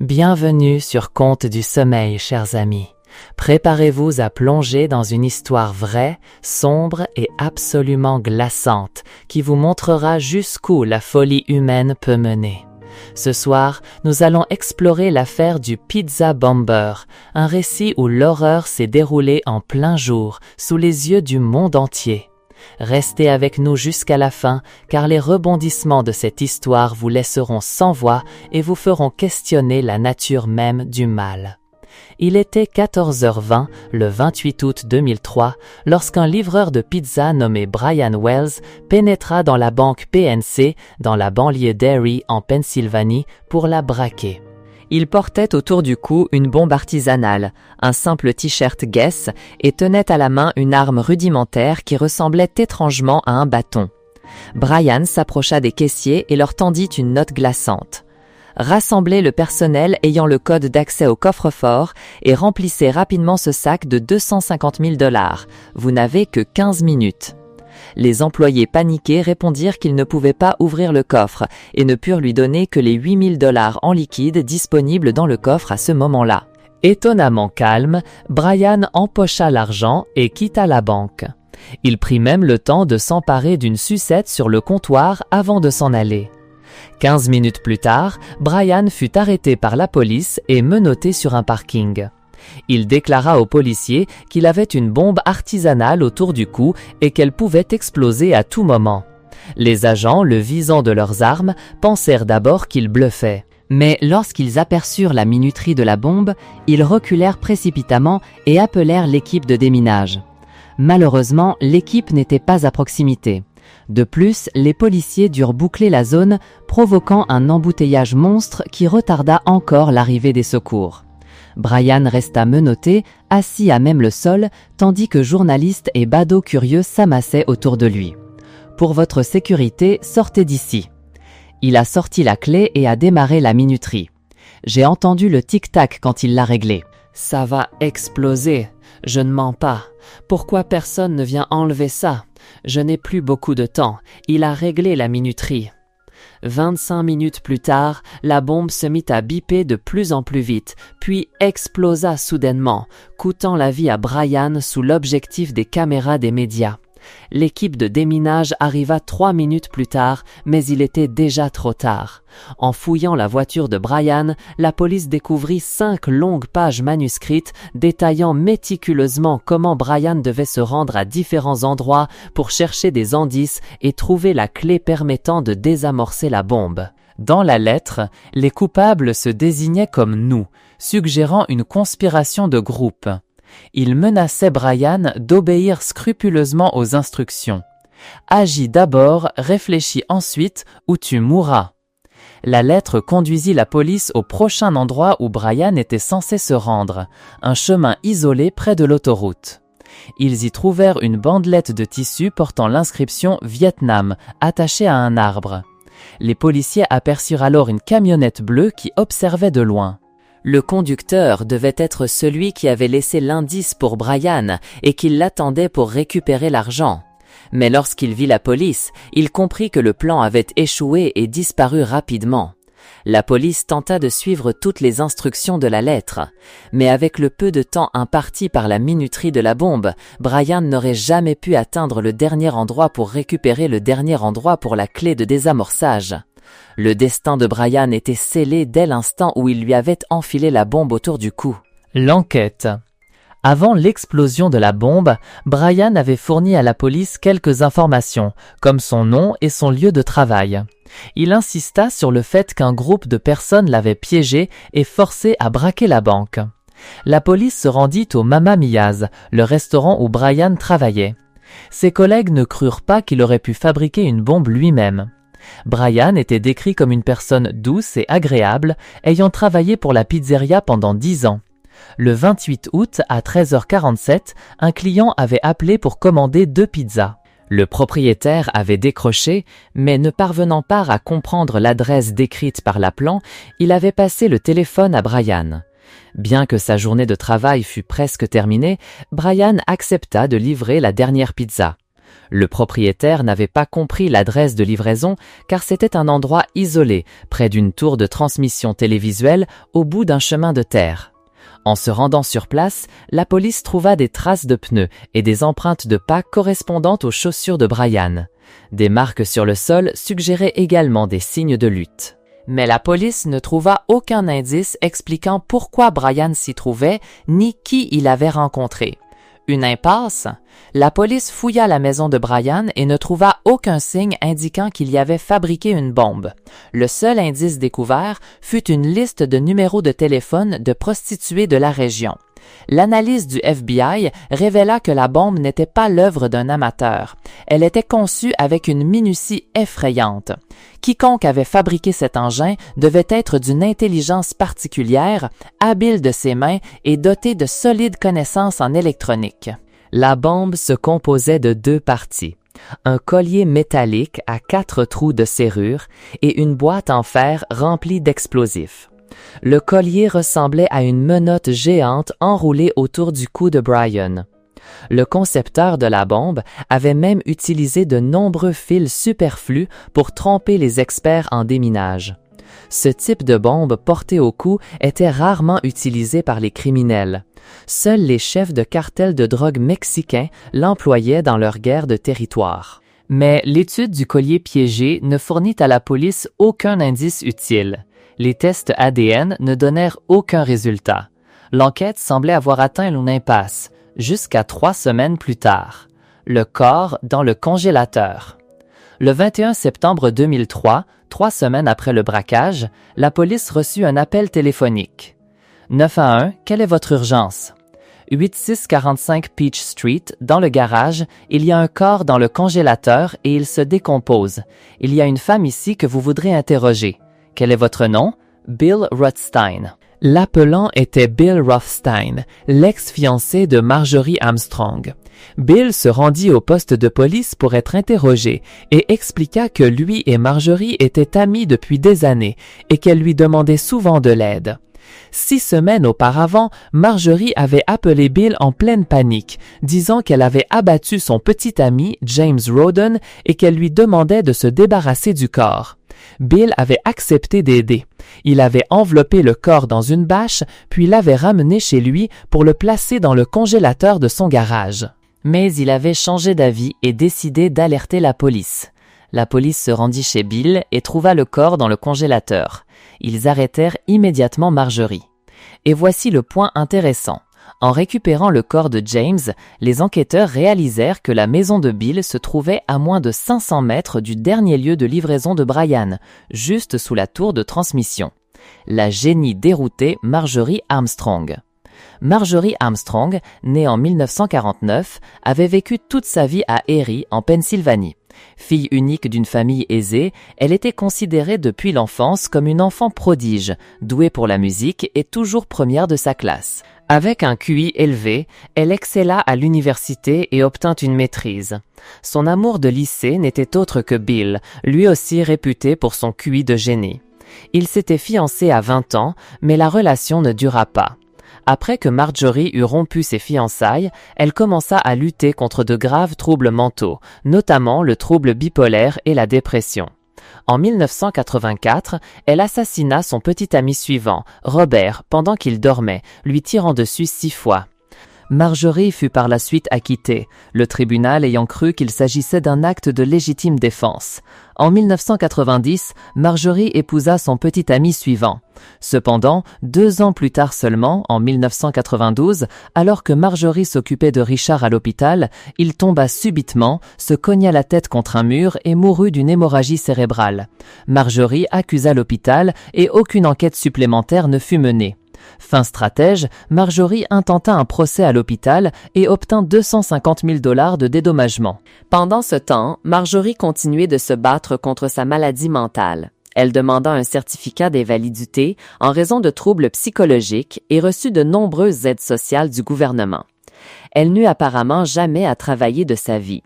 Bienvenue sur Conte du sommeil, chers amis. Préparez-vous à plonger dans une histoire vraie, sombre et absolument glaçante qui vous montrera jusqu'où la folie humaine peut mener. Ce soir, nous allons explorer l'affaire du Pizza Bomber, un récit où l'horreur s'est déroulée en plein jour, sous les yeux du monde entier. Restez avec nous jusqu'à la fin, car les rebondissements de cette histoire vous laisseront sans voix et vous feront questionner la nature même du mal. Il était 14h20 le 28 août 2003 lorsqu'un livreur de pizza nommé Brian Wells pénétra dans la banque PNC dans la banlieue d'Erie en Pennsylvanie pour la braquer. Il portait autour du cou une bombe artisanale, un simple t-shirt Guess et tenait à la main une arme rudimentaire qui ressemblait étrangement à un bâton. Brian s'approcha des caissiers et leur tendit une note glaçante. Rassemblez le personnel ayant le code d'accès au coffre-fort et remplissez rapidement ce sac de 250 000 $. Vous n'avez que 15 minutes. Les employés paniqués répondirent qu'ils ne pouvaient pas ouvrir le coffre et ne purent lui donner que les 8 000 $ en liquide disponibles dans le coffre à ce moment-là. Étonnamment calme, Brian empocha l'argent et quitta la banque. Il prit même le temps de s'emparer d'une sucette sur le comptoir avant de s'en aller. 15 minutes plus tard, Brian fut arrêté par la police et menotté sur un parking. Il déclara aux policiers qu'il avait une bombe artisanale autour du cou et qu'elle pouvait exploser à tout moment. Les agents, le visant de leurs armes, pensèrent d'abord qu'il bluffait. Mais lorsqu'ils aperçurent la minuterie de la bombe, ils reculèrent précipitamment et appelèrent l'équipe de déminage. Malheureusement, l'équipe n'était pas à proximité. De plus, les policiers durent boucler la zone, provoquant un embouteillage monstre qui retarda encore l'arrivée des secours. Brian resta menotté, assis à même le sol, tandis que journalistes et badauds curieux s'amassaient autour de lui. « Pour votre sécurité, sortez d'ici. » Il a sorti la clé et a démarré la minuterie. J'ai entendu le tic-tac quand il l'a réglé. « Ça va exploser. Je ne mens pas. Pourquoi personne ne vient enlever ça? Je n'ai plus beaucoup de temps. Il a réglé la minuterie. » 25 minutes plus tard, la bombe se mit à biper de plus en plus vite, puis explosa soudainement, coûtant la vie à Brian sous l'objectif des caméras des médias. L'équipe de déminage arriva 3 minutes plus tard, mais il était déjà trop tard. En fouillant la voiture de Brian, la police découvrit 5 longues pages manuscrites détaillant méticuleusement comment Brian devait se rendre à différents endroits pour chercher des indices et trouver la clé permettant de désamorcer la bombe. Dans la lettre, les coupables se désignaient comme nous, suggérant une conspiration de groupe. Il menaçait Brian d'obéir scrupuleusement aux instructions. « Agis d'abord, réfléchis ensuite, ou tu mourras. » La lettre conduisit la police au prochain endroit où Brian était censé se rendre, un chemin isolé près de l'autoroute. Ils y trouvèrent une bandelette de tissu portant l'inscription « Vietnam » attachée à un arbre. Les policiers aperçurent alors une camionnette bleue qui observait de loin. Le conducteur devait être celui qui avait laissé l'indice pour Brian et qui l'attendait pour récupérer l'argent. Mais lorsqu'il vit la police, il comprit que le plan avait échoué et disparut rapidement. La police tenta de suivre toutes les instructions de la lettre, mais avec le peu de temps imparti par la minuterie de la bombe, Brian n'aurait jamais pu atteindre le dernier endroit pour récupérer le dernier endroit pour la clé de désamorçage. Le destin de Brian était scellé dès l'instant où il lui avait enfilé la bombe autour du cou. L'enquête. Avant l'explosion de la bombe, Brian avait fourni à la police quelques informations, comme son nom et son lieu de travail. Il insista sur le fait qu'un groupe de personnes l'avait piégé et forcé à braquer la banque. La police se rendit au Mamma Mia's, le restaurant où Brian travaillait. Ses collègues ne crurent pas qu'il aurait pu fabriquer une bombe lui-même. Brian était décrit comme une personne douce et agréable, ayant travaillé pour la pizzeria pendant 10 ans. Le 28 août à 13h47, un client avait appelé pour commander 2 pizzas. Le propriétaire avait décroché, mais ne parvenant pas à comprendre l'adresse décrite par l'appelant, il avait passé le téléphone à Brian. Bien que sa journée de travail fût presque terminée, Brian accepta de livrer la dernière pizza. Le propriétaire n'avait pas compris l'adresse de livraison car c'était un endroit isolé, près d'une tour de transmission télévisuelle au bout d'un chemin de terre. En se rendant sur place, la police trouva des traces de pneus et des empreintes de pas correspondantes aux chaussures de Brian. Des marques sur le sol suggéraient également des signes de lutte. Mais la police ne trouva aucun indice expliquant pourquoi Brian s'y trouvait ni qui il avait rencontré. Une impasse? La police fouilla la maison de Brian et ne trouva aucun signe indiquant qu'il y avait fabriqué une bombe. Le seul indice découvert fut une liste de numéros de téléphone de prostituées de la région. L'analyse du FBI révéla que la bombe n'était pas l'œuvre d'un amateur. Elle était conçue avec une minutie effrayante. Quiconque avait fabriqué cet engin devait être d'une intelligence particulière, habile de ses mains et doté de solides connaissances en électronique. La bombe se composait de 2 parties. Un collier métallique à 4 trous de serrure et une boîte en fer remplie d'explosifs. Le collier ressemblait à une menotte géante enroulée autour du cou de Brian. Le concepteur de la bombe avait même utilisé de nombreux fils superflus pour tromper les experts en déminage. Ce type de bombe portée au cou était rarement utilisé par les criminels. Seuls les chefs de cartels de drogue mexicains l'employaient dans leur guerre de territoire. Mais l'étude du collier piégé ne fournit à la police aucun indice utile. Les tests ADN ne donnèrent aucun résultat. L'enquête semblait avoir atteint une impasse, jusqu'à 3 semaines plus tard. Le corps dans le congélateur. Le 21 septembre 2003, 3 semaines après le braquage, la police reçut un appel téléphonique. 911, quelle est votre urgence? 8645 Peach Street, dans le garage, il y a un corps dans le congélateur et il se décompose. Il y a une femme ici que vous voudrez interroger. Quel est votre nom? Bill Rothstein. L'appelant était Bill Rothstein, l'ex-fiancé de Marjorie Armstrong. Bill se rendit au poste de police pour être interrogé et expliqua que lui et Marjorie étaient amis depuis des années et qu'elle lui demandait souvent de l'aide. 6 semaines auparavant, Marjorie avait appelé Bill en pleine panique, disant qu'elle avait abattu son petit ami, James Roden, et qu'elle lui demandait de se débarrasser du corps. Bill avait accepté d'aider. Il avait enveloppé le corps dans une bâche, puis l'avait ramené chez lui pour le placer dans le congélateur de son garage. Mais il avait changé d'avis et décidé d'alerter la police. La police se rendit chez Bill et trouva le corps dans le congélateur. Ils arrêtèrent immédiatement Marjorie. Et voici le point intéressant. En récupérant le corps de James, les enquêteurs réalisèrent que la maison de Bill se trouvait à moins de 500 mètres du dernier lieu de livraison de Brian, juste sous la tour de transmission. La génie déroutée Marjorie Armstrong. Marjorie Armstrong, née en 1949, avait vécu toute sa vie à Erie, en Pennsylvanie. Fille unique d'une famille aisée, elle était considérée depuis l'enfance comme une enfant prodige, douée pour la musique et toujours première de sa classe. Avec un QI élevé, elle excella à l'université et obtint une maîtrise. Son amour de lycée n'était autre que Bill, lui aussi réputé pour son QI de génie. Ils s'étaient fiancés à 20 ans, mais la relation ne dura pas. Après que Marjorie eut rompu ses fiançailles, elle commença à lutter contre de graves troubles mentaux, notamment le trouble bipolaire et la dépression. En 1984, elle assassina son petit ami suivant, Robert, pendant qu'il dormait, lui tirant dessus 6 fois. Marjorie fut par la suite acquittée, le tribunal ayant cru qu'il s'agissait d'un acte de légitime défense. En 1990, Marjorie épousa son petit ami suivant. Cependant, 2 ans plus tard seulement, en 1992, alors que Marjorie s'occupait de Richard à l'hôpital, il tomba subitement, se cogna la tête contre un mur et mourut d'une hémorragie cérébrale. Marjorie accusa l'hôpital et aucune enquête supplémentaire ne fut menée. Fin stratège, Marjorie intenta un procès à l'hôpital et obtint 250 000 $ de dédommagement. Pendant ce temps, Marjorie continuait de se battre contre sa maladie mentale. Elle demanda un certificat d'invalidité en raison de troubles psychologiques et reçut de nombreuses aides sociales du gouvernement. Elle n'eut apparemment jamais à travailler de sa vie.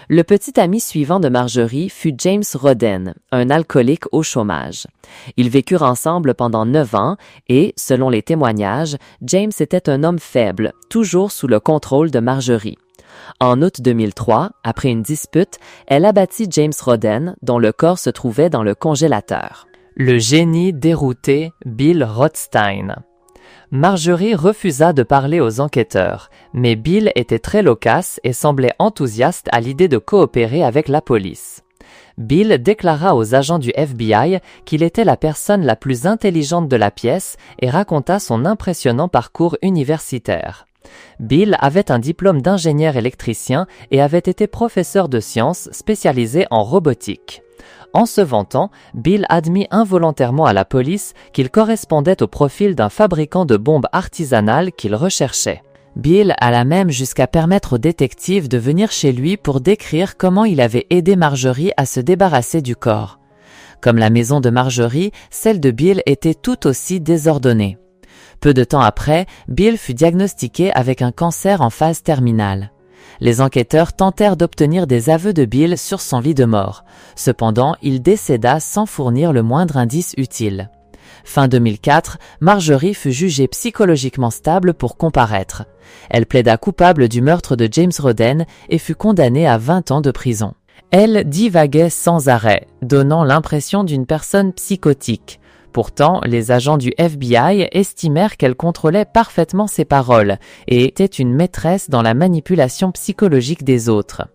Le petit ami suivant de Marjorie fut James Roden, un alcoolique au chômage. Ils vécurent ensemble pendant 9 ans et, selon les témoignages, James était un homme faible, toujours sous le contrôle de Marjorie. En août 2003, après une dispute, elle abattit James Roden, dont le corps se trouvait dans le congélateur. Le génie dérouté Bill Rothstein. Marjorie refusa de parler aux enquêteurs, mais Bill était très loquace et semblait enthousiaste à l'idée de coopérer avec la police. Bill déclara aux agents du FBI qu'il était la personne la plus intelligente de la pièce et raconta son impressionnant parcours universitaire. Bill avait un diplôme d'ingénieur électricien et avait été professeur de sciences spécialisé en robotique. En se vantant, Bill admit involontairement à la police qu'il correspondait au profil d'un fabricant de bombes artisanales qu'il recherchait. Bill alla même jusqu'à permettre aux détectives de venir chez lui pour décrire comment il avait aidé Marjorie à se débarrasser du corps. Comme la maison de Marjorie, celle de Bill était tout aussi désordonnée. Peu de temps après, Bill fut diagnostiqué avec un cancer en phase terminale. Les enquêteurs tentèrent d'obtenir des aveux de Bill sur son lit de mort. Cependant, il décéda sans fournir le moindre indice utile. Fin 2004, Marjorie fut jugée psychologiquement stable pour comparaître. Elle plaida coupable du meurtre de James Roden et fut condamnée à 20 ans de prison. Elle divaguait sans arrêt, donnant l'impression d'une personne psychotique. Pourtant, les agents du FBI estimèrent qu'elle contrôlait parfaitement ses paroles et était une maîtresse dans la manipulation psychologique des autres.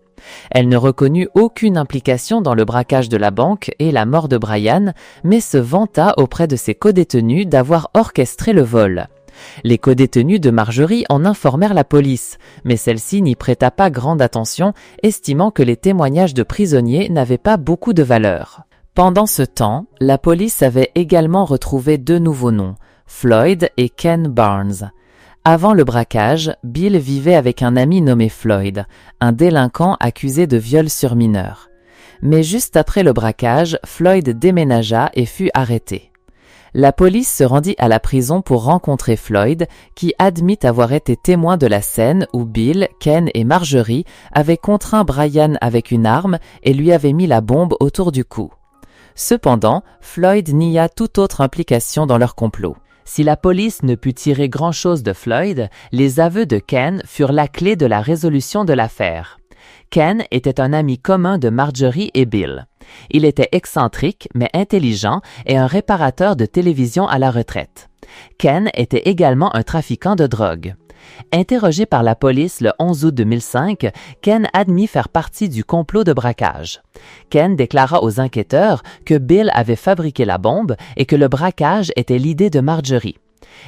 Elle ne reconnut aucune implication dans le braquage de la banque et la mort de Brian, mais se vanta auprès de ses codétenus d'avoir orchestré le vol. Les codétenus de Marjorie en informèrent la police, mais celle-ci n'y prêta pas grande attention, estimant que les témoignages de prisonniers n'avaient pas beaucoup de valeur. Pendant ce temps, la police avait également retrouvé 2 nouveaux noms, Floyd et Ken Barnes. Avant le braquage, Bill vivait avec un ami nommé Floyd, un délinquant accusé de viol sur mineur. Mais juste après le braquage, Floyd déménagea et fut arrêté. La police se rendit à la prison pour rencontrer Floyd, qui admit avoir été témoin de la scène où Bill, Ken et Marjorie avaient contraint Brian avec une arme et lui avaient mis la bombe autour du cou. Cependant, Floyd nia toute autre implication dans leur complot. Si la police ne put tirer grand-chose de Floyd, les aveux de Ken furent la clé de la résolution de l'affaire. Ken était un ami commun de Marjorie et Bill. Il était excentrique mais intelligent et un réparateur de télévision à la retraite. Ken était également un trafiquant de drogue. Interrogé par la police le 11 août 2005, Ken admit faire partie du complot de braquage. Ken déclara aux enquêteurs que Bill avait fabriqué la bombe et que le braquage était l'idée de Marjorie.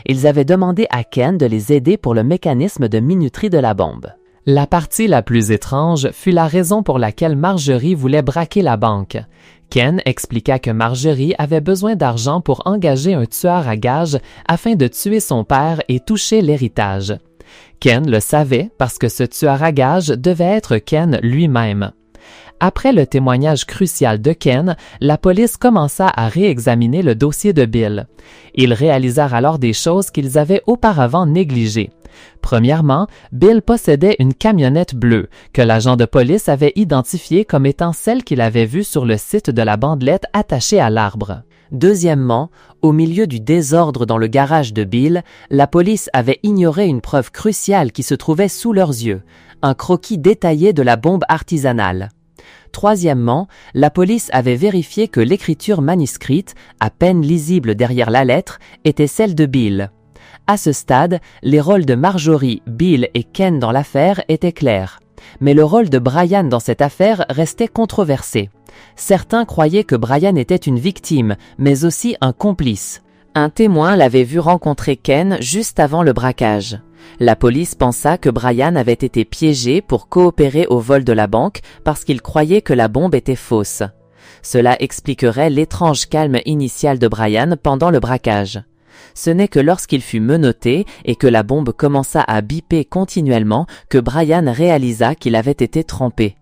Ils avaient demandé à Ken de les aider pour le mécanisme de minuterie de la bombe. La partie la plus étrange fut la raison pour laquelle Marjorie voulait braquer la banque. Ken expliqua que Marjorie avait besoin d'argent pour engager un tueur à gages afin de tuer son père et toucher l'héritage. Ken le savait parce que ce tueur à gages devait être Ken lui-même. Après le témoignage crucial de Ken, la police commença à réexaminer le dossier de Bill. Ils réalisèrent alors des choses qu'ils avaient auparavant négligées. Premièrement, Bill possédait une camionnette bleue que l'agent de police avait identifiée comme étant celle qu'il avait vue sur le site de la bandelette attachée à l'arbre. Deuxièmement, au milieu du désordre dans le garage de Bill, la police avait ignoré une preuve cruciale qui se trouvait sous leurs yeux, un croquis détaillé de la bombe artisanale. Troisièmement, la police avait vérifié que l'écriture manuscrite, à peine lisible derrière la lettre, était celle de Bill. À ce stade, les rôles de Marjorie, Bill et Ken dans l'affaire étaient clairs. Mais le rôle de Brian dans cette affaire restait controversé. Certains croyaient que Brian était une victime, mais aussi un complice. Un témoin l'avait vu rencontrer Ken juste avant le braquage. La police pensa que Brian avait été piégé pour coopérer au vol de la banque parce qu'il croyait que la bombe était fausse. Cela expliquerait l'étrange calme initial de Brian pendant le braquage. Ce n'est que lorsqu'il fut menotté et que la bombe commença à biper continuellement que Brian réalisa qu'il avait été trompé.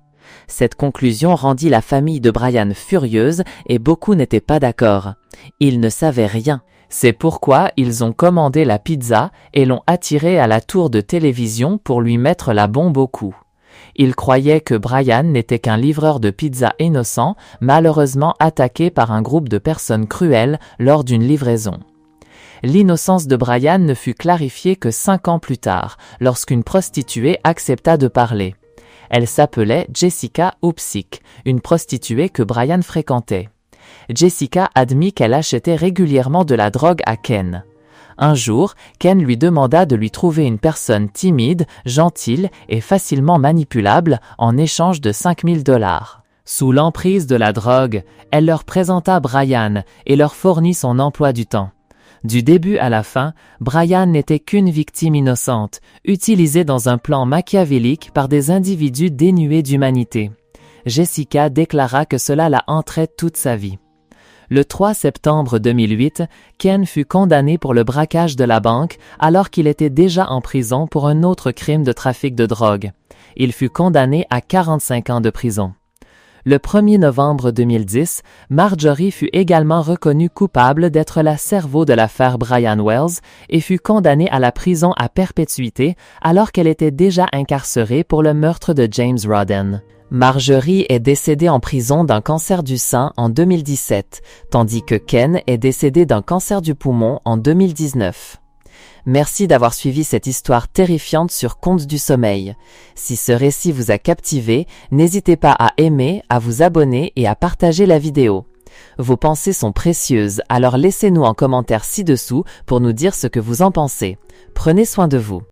Cette conclusion rendit la famille de Brian furieuse et beaucoup n'étaient pas d'accord. Ils ne savaient rien. C'est pourquoi ils ont commandé la pizza et l'ont attiré à la tour de télévision pour lui mettre la bombe au cou. Ils croyaient que Brian n'était qu'un livreur de pizza innocent, malheureusement attaqué par un groupe de personnes cruelles lors d'une livraison. L'innocence de Brian ne fut clarifiée que 5 ans plus tard, lorsqu'une prostituée accepta de parler. Elle s'appelait Jessica Hoopsick, une prostituée que Brian fréquentait. Jessica admit qu'elle achetait régulièrement de la drogue à Ken. Un jour, Ken lui demanda de lui trouver une personne timide, gentille et facilement manipulable en échange de $5 000. Sous l'emprise de la drogue, elle leur présenta Brian et leur fournit son emploi du temps. Du début à la fin, Brian n'était qu'une victime innocente, utilisée dans un plan machiavélique par des individus dénués d'humanité. Jessica déclara que cela la hanterait toute sa vie. Le 3 septembre 2008, Ken fut condamné pour le braquage de la banque alors qu'il était déjà en prison pour un autre crime de trafic de drogue. Il fut condamné à 45 ans de prison. Le 1er novembre 2010, Marjorie fut également reconnue coupable d'être la cerveau de l'affaire Brian Wells et fut condamnée à la prison à perpétuité alors qu'elle était déjà incarcérée pour le meurtre de James Rodden. Marjorie est décédée en prison d'un cancer du sein en 2017, tandis que Ken est décédé d'un cancer du poumon en 2019. Merci d'avoir suivi cette histoire terrifiante sur Contes du sommeil. Si ce récit vous a captivé, n'hésitez pas à aimer, à vous abonner et à partager la vidéo. Vos pensées sont précieuses, alors laissez-nous en commentaire ci-dessous pour nous dire ce que vous en pensez. Prenez soin de vous.